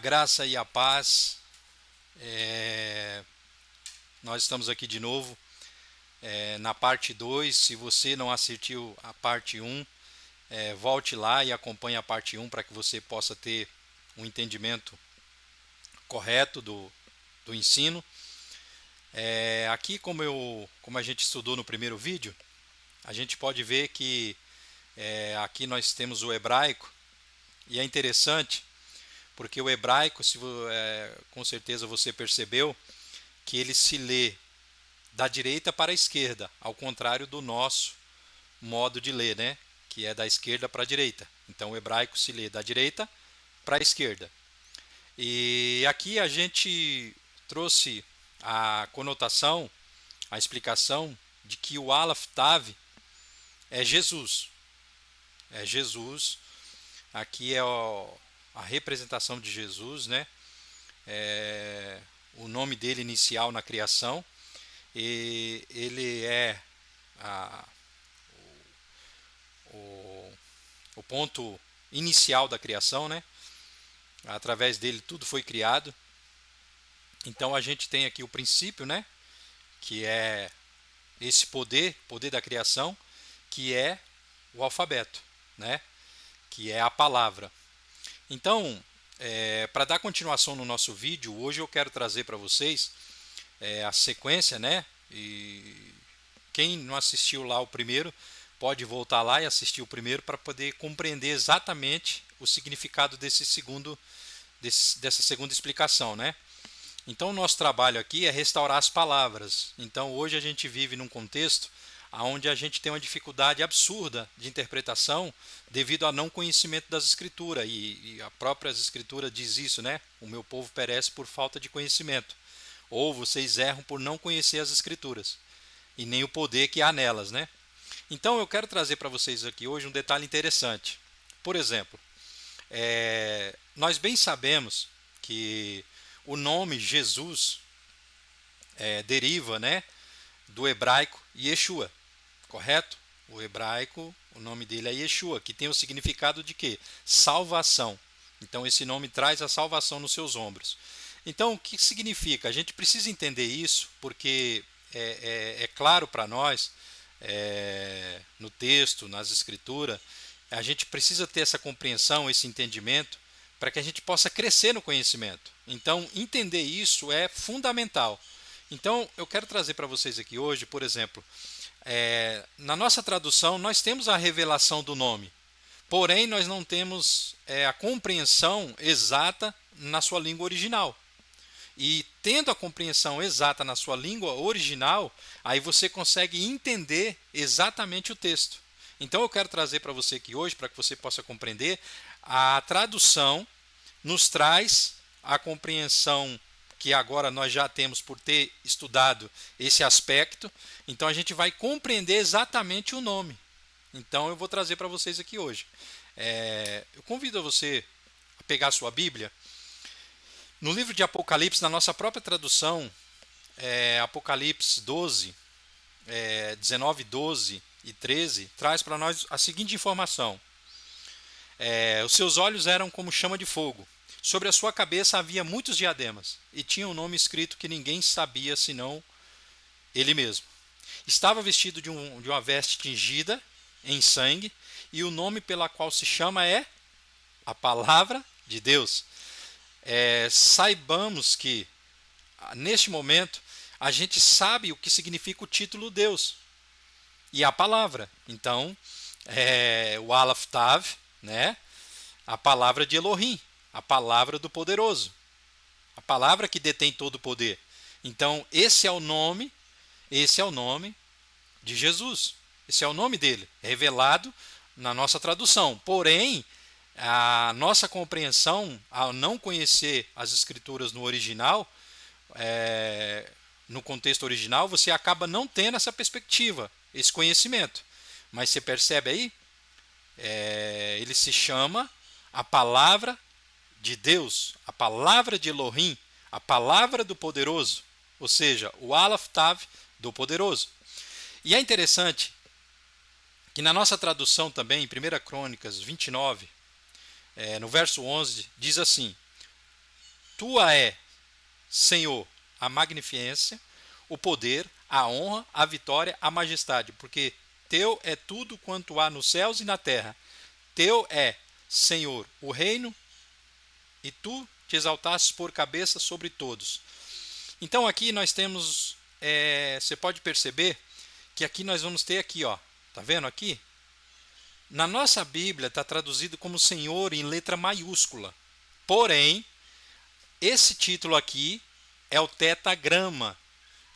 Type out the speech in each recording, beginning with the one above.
Graça e a paz. Nós estamos aqui de novo na parte 2. Se você não assistiu a parte 1, volte lá e acompanhe a parte 1 para que você possa ter um entendimento correto do ensino. Aqui, como a gente estudou no primeiro vídeo, a gente pode ver que aqui nós temos o hebraico, e é interessante porque o hebraico, com certeza você percebeu, que ele se lê da direita para a esquerda, ao contrário do nosso modo de ler, né? Que é da esquerda para a direita. Então o hebraico se lê da direita para a esquerda. E aqui a gente trouxe a conotação, a explicação de que o Aleph Tav é Jesus. É Jesus. Aqui é a representação de Jesus, né? O nome dele inicial na criação. E ele é o, o ponto inicial da criação, né? Através dele tudo foi criado. Então a gente tem aqui o princípio, né? Que é esse poder da criação, que é o alfabeto, né? Que é a palavra. Então, para dar continuação no nosso vídeo, hoje eu quero trazer para vocês a sequência, né? E quem não assistiu lá o primeiro, pode voltar lá e assistir o primeiro para poder compreender exatamente o significado dessa segunda explicação, né? Então, o nosso trabalho aqui é restaurar as palavras. Então, hoje a gente vive num contexto onde a gente tem uma dificuldade absurda de interpretação devido ao não conhecimento das escrituras. E a própria escritura diz isso, né? O meu povo perece por falta de conhecimento. Ou vocês erram por não conhecer as escrituras e nem o poder que há nelas, né? Então eu quero trazer para vocês aqui hoje um detalhe interessante. Por exemplo, nós bem sabemos que o nome Jesus deriva, né, do hebraico Yeshua, correto? O hebraico, o nome dele é Yeshua, que tem o significado de quê? Salvação. Então esse nome traz a salvação nos seus ombros. Então o que significa? A gente precisa entender isso porque é claro para nós, no texto, nas escrituras, a gente precisa ter essa compreensão, esse entendimento, para que a gente possa crescer no conhecimento. Então, entender isso é fundamental. Então, eu quero trazer para vocês aqui hoje, por exemplo, na nossa tradução, nós temos a revelação do nome, porém, nós não temos a compreensão exata na sua língua original. E tendo a compreensão exata na sua língua original, aí você consegue entender exatamente o texto. Então eu quero trazer para você aqui hoje, para que você possa compreender, a tradução nos traz a compreensão que agora nós já temos por ter estudado esse aspecto. Então a gente vai compreender exatamente o nome. Então eu vou trazer para vocês aqui hoje. Eu convido você a pegar a sua Bíblia. No livro de Apocalipse, na nossa própria tradução, Apocalipse 12, 19, 12 e 13, traz para nós a seguinte informação. Os seus olhos eram como chama de fogo. Sobre a sua cabeça havia muitos diademas, e tinha um nome escrito que ninguém sabia senão ele mesmo. Estava vestido de uma veste tingida em sangue, e o nome pela qual se chama é a Palavra de Deus. Saibamos que, neste momento, a gente sabe o que significa o título Deus e a palavra. Então, o Aleph Tav, né? A palavra de Elohim, a palavra do poderoso, a palavra que detém todo o poder. Então, esse é o nome de Jesus. Esse é o nome dele, revelado na nossa tradução. Porém, a nossa compreensão, ao não conhecer as escrituras no original, no contexto original, você acaba não tendo essa perspectiva, esse conhecimento. Mas você percebe aí? Ele se chama a palavra de Deus, a palavra de Elohim, a palavra do poderoso, ou seja, o Aleph Tav do poderoso. E é interessante que na nossa tradução também, em 1 Crônicas 29, no verso 11, diz assim: tua é, Senhor, a magnificência, o poder, a honra, a vitória, a majestade, porque teu é tudo quanto há nos céus e na terra. Teu é, Senhor, o reino, e tu te exaltastes por cabeça sobre todos. Então aqui nós temos, você pode perceber que aqui nós vamos ter aqui, ó, tá vendo aqui? Na nossa Bíblia está traduzido como Senhor em letra maiúscula. Porém, esse título aqui é o tetagrama,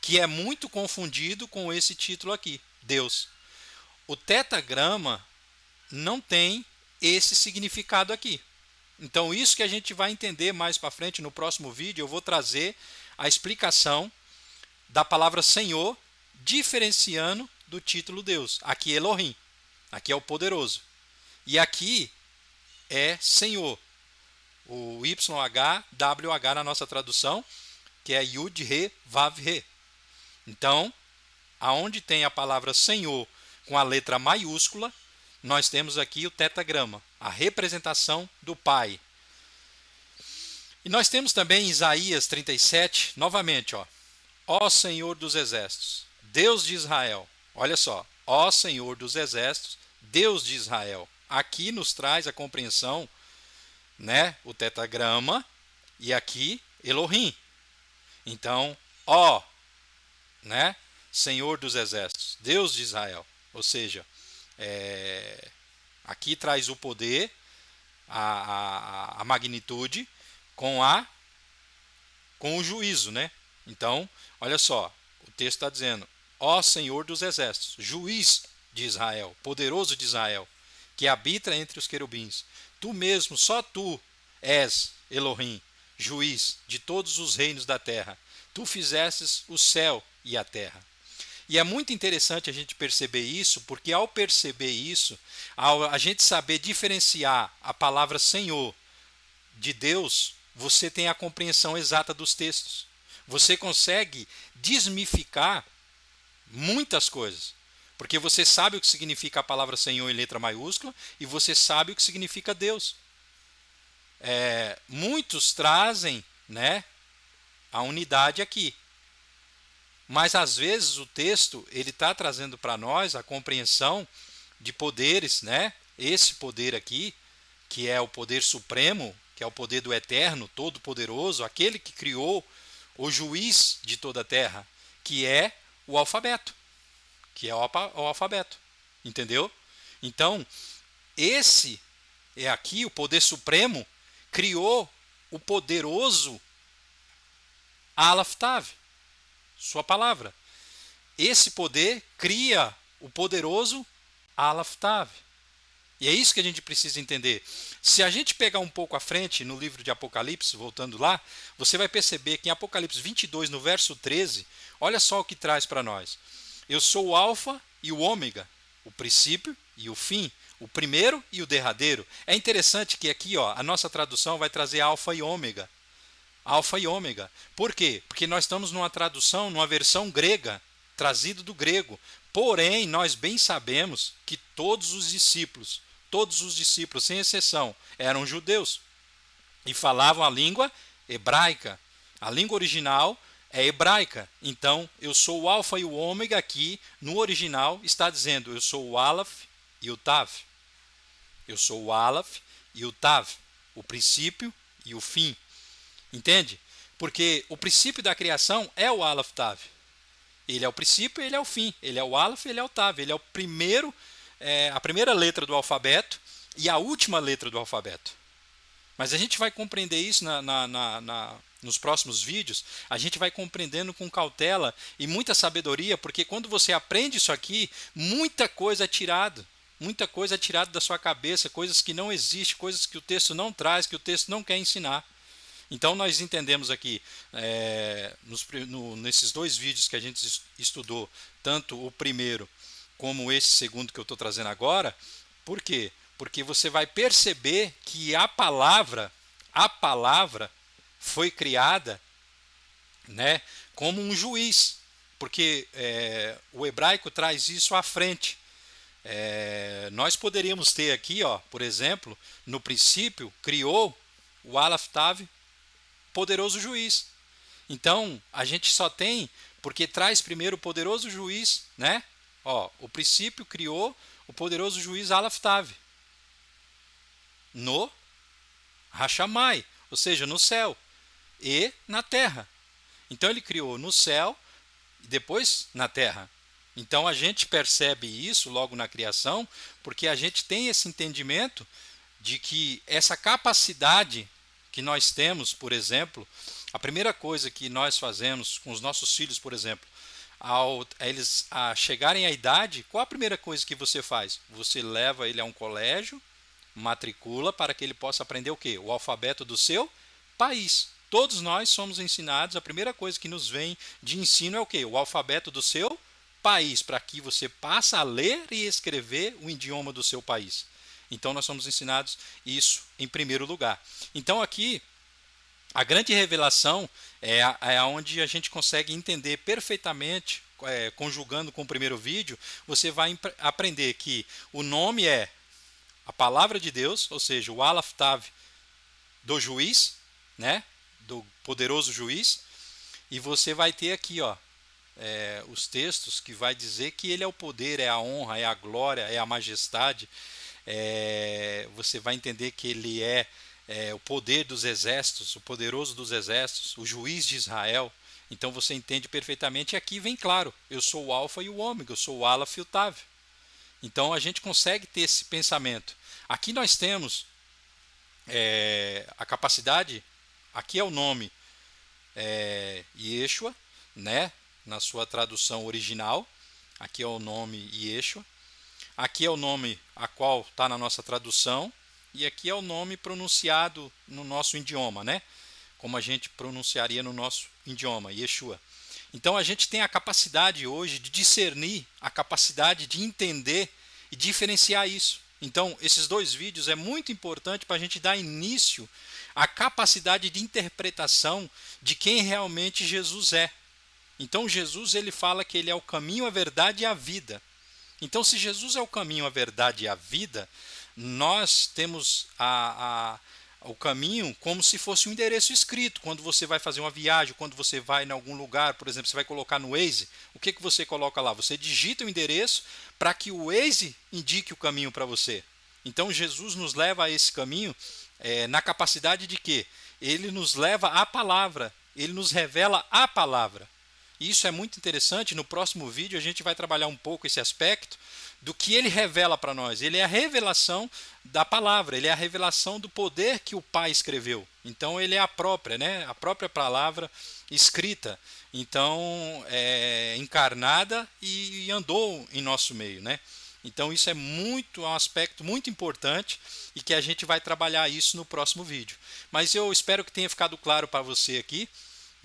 que é muito confundido com esse título aqui, Deus. O tetagrama não tem esse significado aqui. Então isso que a gente vai entender mais para frente no próximo vídeo, eu vou trazer a explicação da palavra Senhor, diferenciando do título Deus. Aqui é Elohim, aqui é o poderoso. E aqui é Senhor, o YHWH na nossa tradução, que é Yud, Re, Vav, Re. Então, aonde tem a palavra Senhor com a letra maiúscula, nós temos aqui o tetagrama, a representação do Pai. E nós temos também em Isaías 37, novamente, ó Senhor dos exércitos, Deus de Israel. Olha só, ó Senhor dos exércitos, Deus de Israel. Aqui nos traz a compreensão, né, o tetagrama, e aqui Elohim. Então, ó, né, Senhor dos exércitos, Deus de Israel. Ou seja, aqui traz o poder, a magnitude com o juízo, né? Então, olha só, o texto está dizendo, ó Senhor dos exércitos, juiz de Israel, poderoso de Israel, que habita entre os querubins. Tu mesmo, só tu és Elohim, juiz de todos os reinos da terra. Tu fizestes o céu e a terra. E é muito interessante a gente perceber isso, porque ao perceber isso, ao a gente saber diferenciar a palavra Senhor de Deus, você tem a compreensão exata dos textos. Você consegue desmificar muitas coisas, porque você sabe o que significa a palavra Senhor em letra maiúscula e você sabe o que significa Deus. Muitos trazem, né, a unidade aqui. Mas às vezes o texto ele está trazendo para nós a compreensão de poderes, né? Esse poder aqui, que é o poder supremo, que é o poder do eterno, todo-poderoso, aquele que criou o juiz de toda a terra, que é o alfabeto, o alfabeto, entendeu? Então, esse é aqui o poder supremo, criou o poderoso Aleph Tav, sua palavra. Esse poder cria o poderoso Aleph Tav. E é isso que a gente precisa entender. Se a gente pegar um pouco à frente no livro de Apocalipse, voltando lá, você vai perceber que em Apocalipse 22, no verso 13, olha só o que traz para nós. Eu sou o alfa e o ômega, o princípio e o fim, o primeiro e o derradeiro. É interessante que aqui a nossa tradução vai trazer alfa e ômega. Alfa e ômega. Por quê? Porque nós estamos numa tradução, numa versão grega, trazido do grego. Porém, nós bem sabemos que todos os discípulos, sem exceção, eram judeus e falavam a língua hebraica. A língua original é hebraica. Então, eu sou o alfa e o ômega aqui, no original, está dizendo eu sou o Aleph e o Tav. Eu sou o Aleph e o Tav, o princípio e o fim. Entende? Porque o princípio da criação é o Aleph Tav. Ele é o princípio, ele é o fim. Ele é o Aleph, ele é o Tav. Ele é o primeiro, a primeira letra do alfabeto e a última letra do alfabeto. Mas a gente vai compreender isso nos próximos vídeos. A gente vai compreendendo com cautela e muita sabedoria, porque quando você aprende isso aqui, muita coisa é tirada. Muita coisa é tirada da sua cabeça, coisas que não existem, coisas que o texto não traz, que o texto não quer ensinar. Então nós entendemos aqui, nesses dois vídeos que a gente estudou, tanto o primeiro como esse segundo que eu estou trazendo agora, por quê? Porque você vai perceber que a palavra foi criada, né, como um juiz, porque o hebraico traz isso à frente. Nós poderíamos ter aqui, por exemplo, no princípio, criou o Aleph Tav poderoso juiz. Então, a gente só tem, porque traz primeiro o poderoso juiz, né? Ó, o princípio criou o poderoso juiz Aleph Tav no Hashamai, ou seja, no céu e na terra. Então ele criou no céu e depois na terra. Então a gente percebe isso logo na criação, porque a gente tem esse entendimento de que essa capacidade que nós temos, por exemplo, a primeira coisa que nós fazemos com os nossos filhos, por exemplo, ao eles chegarem à idade, qual a primeira coisa que você faz? Você leva ele a um colégio, matricula para que ele possa aprender o quê? O alfabeto do seu país. Todos nós somos ensinados, a primeira coisa que nos vem de ensino é o quê? O alfabeto do seu país, para que você passe a ler e escrever o idioma do seu país. Então nós somos ensinados isso em primeiro lugar. Então aqui a grande revelação é onde a gente consegue entender perfeitamente, conjugando com o primeiro vídeo, você vai aprender que o nome é a palavra de Deus, ou seja, o Aleph Tav do juiz, né? Do poderoso juiz, e você vai ter aqui, ó, os textos que vai dizer que ele é o poder, é a honra, é a glória, é a majestade. Você vai entender que ele é o poder dos exércitos, o poderoso dos exércitos, o juiz de Israel. Então você entende perfeitamente. E aqui vem claro, eu sou o alfa e o ômega, eu sou o Aleph e o Tav. Então a gente consegue ter esse pensamento. Aqui nós temos a capacidade, aqui é o nome Yeshua, né? Na sua tradução original, aqui é o nome Yeshua. Aqui é o nome a qual está na nossa tradução, e aqui é o nome pronunciado no nosso idioma, né? Como a gente pronunciaria no nosso idioma, Yeshua. Então a gente tem a capacidade hoje de discernir, a capacidade de entender e diferenciar isso. Então esses dois vídeos é muito importante para a gente dar início à capacidade de interpretação de quem realmente Jesus é. Então Jesus ele fala que ele é o caminho, a verdade e a vida. Então, se Jesus é o caminho, a verdade e a vida, nós temos o caminho como se fosse um endereço escrito. Quando você vai fazer uma viagem, quando você vai em algum lugar, por exemplo, você vai colocar no Waze, o que você coloca lá? Você digita o endereço para que o Waze indique o caminho para você. Então, Jesus nos leva a esse caminho na capacidade de que ele nos leva à palavra, ele nos revela a palavra. E isso é muito interessante. No próximo vídeo a gente vai trabalhar um pouco esse aspecto do que ele revela para nós. Ele é a revelação da palavra, ele é a revelação do poder que o Pai escreveu. Então ele é a própria, né? A própria palavra escrita. Então encarnada e andou em nosso meio, né? Então isso é um aspecto muito importante e que a gente vai trabalhar isso no próximo vídeo. Mas eu espero que tenha ficado claro para você aqui.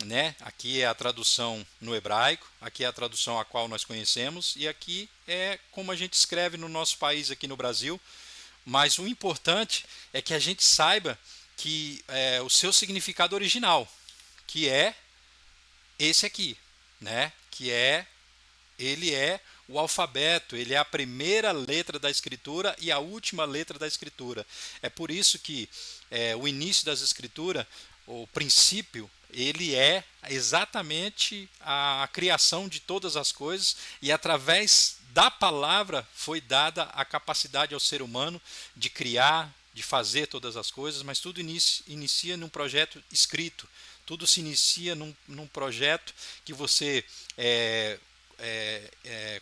Né? Aqui é a tradução no hebraico, aqui é a tradução a qual nós conhecemos, e aqui é como a gente escreve no nosso país, aqui no Brasil. Mas o importante é que a gente saiba que o seu significado original, que é esse aqui, né? Que ele é o alfabeto, ele é a primeira letra da escritura e a última letra da escritura. É por isso que o início das escrituras, o princípio, ele é exatamente a criação de todas as coisas, e através da palavra foi dada a capacidade ao ser humano de criar, de fazer todas as coisas, mas tudo inicia num projeto escrito, tudo se inicia num projeto que você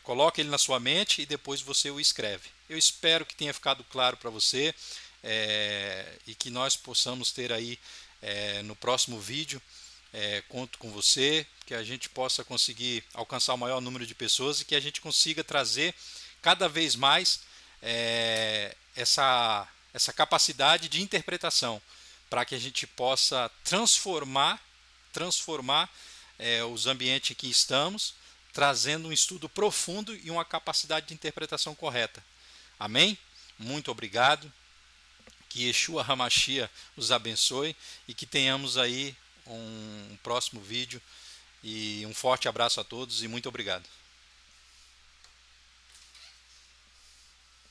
coloca ele na sua mente e depois você o escreve. Eu espero que tenha ficado claro para você e que nós possamos ter aí no próximo vídeo, conto com você, que a gente possa conseguir alcançar o maior número de pessoas e que a gente consiga trazer cada vez mais essa capacidade de interpretação, para que a gente possa transformar os ambientes em que estamos, trazendo um estudo profundo e uma capacidade de interpretação correta. Amém? Muito obrigado. Que Yeshua HaMashiach os abençoe e que tenhamos aí um próximo vídeo. E um forte abraço a todos e muito obrigado.